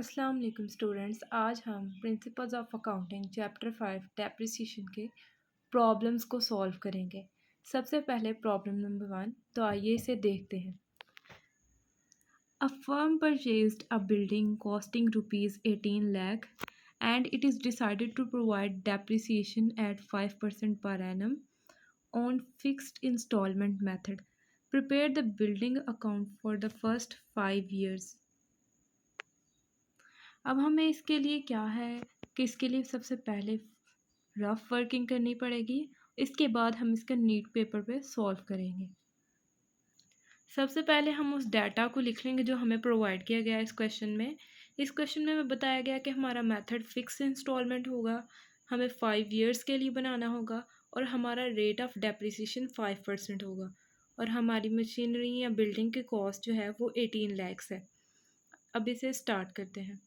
अस्सलाम वालेकुम स्टूडेंट्स। आज हम principles of accounting chapter 5 depreciation के प्रॉब्लम्स को सॉल्व करेंगे। सबसे पहले प्रॉब्लम नंबर 1, तो आइए इसे देखते हैं। A firm purchased a building costing rupees 18 lakh and it is decided to provide depreciation at 5% per annum on fixed installment method. Prepare the building account for the first 5 years. अब हमें इसके लिए क्या है कि इसके लिए सबसे पहले रफ वर्किंग करनी पड़ेगी। इसके बाद हम इसका नीट पेपर पे सॉल्व करेंगे। सबसे पहले हम उस डाटा को लिख लेंगे जो हमें प्रोवाइड किया गया है इस क्वेश्चन में। इस क्वेश्चन में हमें बताया गया कि हमारा मेथड फिक्स इंस्टॉलमेंट होगा, हमें 5 ईयर्स के लिए बनाना होगा और हमारा रेट ऑफ डेप्रिसिएशन 5% होगा और हमारी मशीनरी या बिल्डिंग की कॉस्ट जो है वो 18 lakhs है। अब इसे स्टार्ट करते हैं।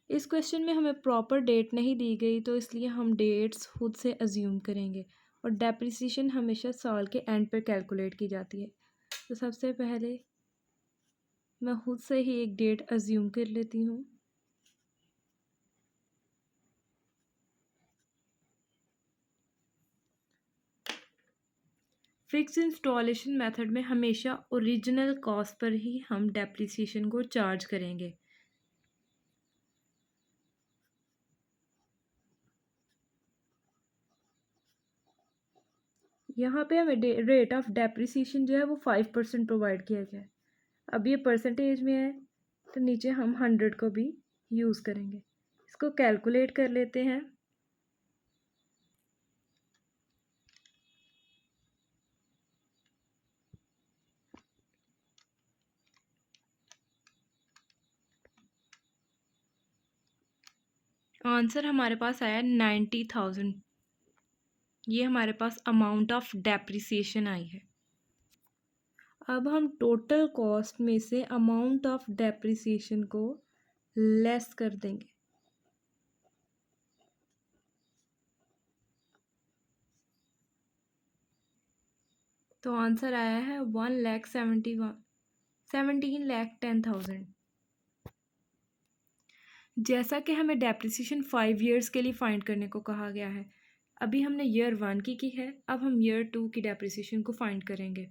इस क्वेश्चन में हमें प्रॉपर डेट नहीं दी गई, तो इसलिए हम डेट्स खुद से अज्यूम करेंगे और डेप्रिसिएशन हमेशा साल के एंड पर कैलकुलेट की जाती है। तो सबसे पहले मैं खुद से ही एक डेट अज्यूम कर लेती हूँ। फिक्स इंस्टॉलेशन मेथड में हमेशा ओरिजिनल कॉस्ट पर ही हम डेप्रिसिएशन को चार्ज करेंगे। यहाँ पे हमें रेट ऑफ डेप्रिसिएशन जो है वो 5% प्रोवाइड किया गया है। अब ये परसेंटेज में है तो नीचे हम 100 को भी यूज़ करेंगे। इसको कैलकुलेट कर लेते हैं। आंसर हमारे पास आया 90,000। ये हमारे पास अमाउंट ऑफ डेप्रिसिएशन आई है। अब हम टोटल कॉस्ट में से अमाउंट ऑफ डेप्रिसिएशन को लेस कर देंगे। तो आंसर आया है 17,10,000। जैसा कि हमें डेप्रिसिएशन 5 ईयर्स के लिए फाइंड करने को कहा गया है, अभी हमने ईयर 1 की है, अब हम ईयर 2 की डेप्रिसिएशन को फाइंड करेंगे।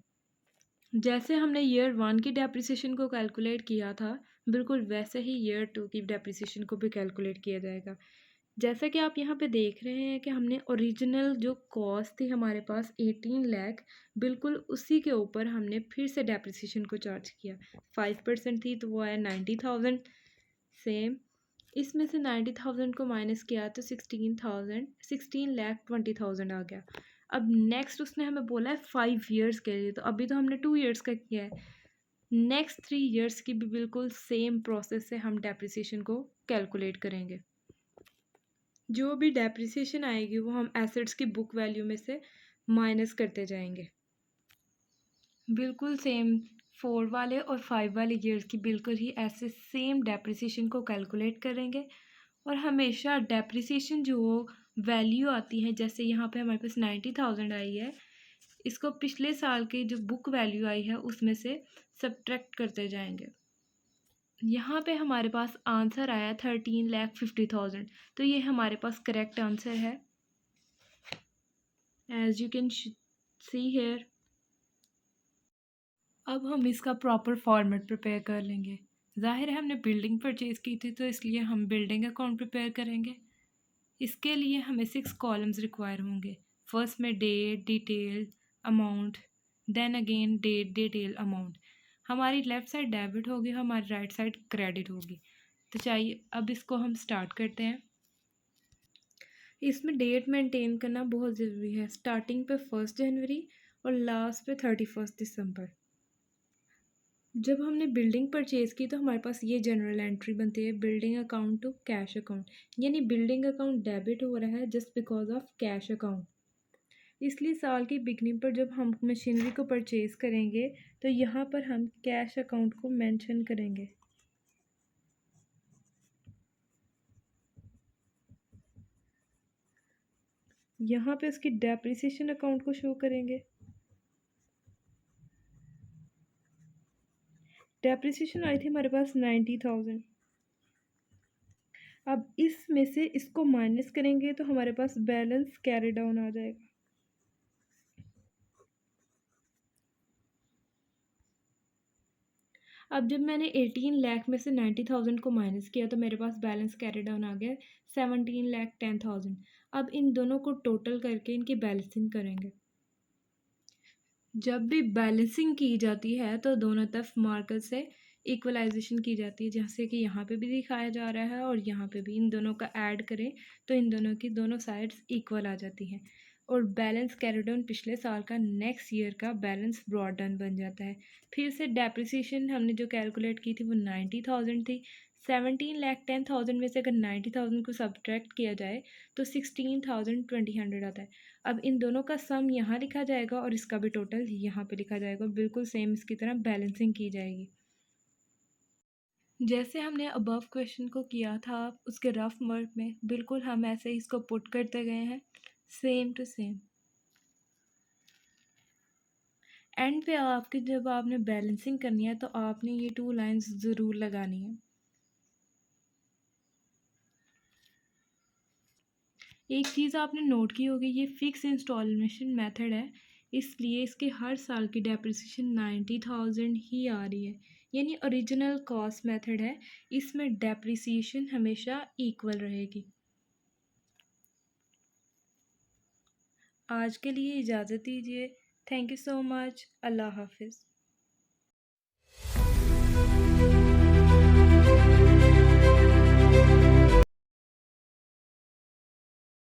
जैसे हमने ईयर 1 की डेप्रिसिएशन को कैलकुलेट किया था, बिल्कुल वैसे ही ईयर 2 की डेप्रिसिएशन को भी कैलकुलेट किया जाएगा। जैसा कि आप यहाँ पे देख रहे हैं कि हमने ओरिजिनल जो कॉस्ट थी हमारे पास 18 लाख, बिल्कुल उसी के ऊपर हमने फिर से डेप्रिसिएशन को चार्ज किया। 5% थी तो वो आया 90,000। सेम इसमें से 90,000 को माइनस किया तो 16,20,000 आ गया। अब नेक्स्ट उसने हमें बोला है 5 ईयर्स के लिए, तो अभी तो हमने 2 ईयर्स का किया है। नेक्स्ट 3 ईयर्स की भी बिल्कुल सेम प्रोसेस से हम डेप्रिसिएशन को कैलकुलेट करेंगे। जो भी डेप्रिसिएशन आएगी वो हम एसेट्स की बुक वैल्यू में से माइनस करते जाएंगे। बिल्कुल सेम 4 वाले और 5 वाले ईयर्स की बिल्कुल ही ऐसे सेम डेप्रिसिएशन को कैलकुलेट करेंगे और हमेशा डेप्रिसिएशन जो वैल्यू आती है, जैसे यहाँ पे हमारे पास 90,000 आई है, इसको पिछले साल की जो बुक वैल्यू आई है उसमें से सब्ट्रैक्ट करते जाएंगे। यहाँ पे हमारे पास आंसर आया 13,50,000, तो ये हमारे पास करेक्ट आंसर है, as you can see here. अब हम इसका प्रॉपर फॉर्मेट प्रिपेयर कर लेंगे। जाहिर है हमने बिल्डिंग परचेज़ की थी तो इसलिए हम बिल्डिंग अकाउंट प्रिपेयर करेंगे। इसके लिए हमें 6 कॉलम्स रिक्वायर होंगे। फर्स्ट में date, detail, amount, then again date, detail, amount. हमारी लेफ़्ट साइड डेबिट होगी, हमारी राइट साइड क्रेडिट होगी। तो चाहिए अब इसको हम स्टार्ट करते हैं। इसमें डेट मेंटेन करना बहुत ज़रूरी है। स्टार्टिंग पे 1 जनवरी और लास्ट पे 31 दिसंबर। जब हमने बिल्डिंग परचेज़ की तो हमारे पास ये जनरल एंट्री बनती है, building account to cash account, यानी बिल्डिंग अकाउंट डेबिट हो रहा है just because of cash account. इसलिए साल की बिगनिंग पर जब हम मशीनरी को परचेज़ करेंगे तो यहाँ पर हम कैश अकाउंट को मेंशन करेंगे। यहाँ पे उसकी डेप्रिसिएशन अकाउंट को शो करेंगे। डेप्रिसिएशन आई थी हमारे पास 90,000। अब इसमें से इसको माइनस करेंगे तो हमारे पास बैलेंस कैरी डाउन आ जाएगा। अब जब मैंने 18 लाख में से 90,000 को माइनस किया तो मेरे पास बैलेंस कैरी डाउन आ गया 17,10,000। अब इन दोनों को टोटल करके इनकी बैलेंसिंग करेंगे। जब भी बैलेंसिंग की जाती है तो दोनों तरफ मार्कर से इक्वलाइजेशन की जाती है, जैसे कि यहाँ पे भी दिखाया जा रहा है और यहाँ पे भी। इन दोनों का ऐड करें तो इन दोनों की दोनों साइड्स इक्वल आ जाती हैं और बैलेंस कैरी डाउन पिछले साल का नेक्स्ट ईयर का बैलेंस ब्रॉड डाउन बन जाता है। फिर से डेप्रिसिएशन हमने जो कैलकुलेट की थी वो 90,000 थी। 17,10,000 में से अगर 90,000 को सब्ट्रैक्ट किया जाए तो 16,20 आता है। अब इन दोनों का सम यहाँ लिखा जाएगा और इसका भी टोटल यहाँ पे लिखा जाएगा। बिल्कुल सेम इसकी तरह बैलेंसिंग की जाएगी। जैसे हमने अबव क्वेश्चन को किया था उसके रफ वर्क में, बिल्कुल हम ऐसे ही इसको पुट करते गए हैं, सेम टू सेम। एंड पे आपकी जब आपने बैलेंसिंग करनी है तो आपने ये 2 लाइंस ज़रूर लगानी है। एक चीज़ आपने नोट की होगी, ये फिक्स इंस्टॉलेशन मेथड है, इसलिए इसके हर साल की डेप्रिसिएशन 90,000 ही आ रही है। यानी ओरिजिनल कॉस्ट मेथड है, इसमें डेप्रिसिएशन हमेशा इक्वल रहेगी। आज के लिए इजाज़त दीजिए। Thank you so much. Allah हाफिज़।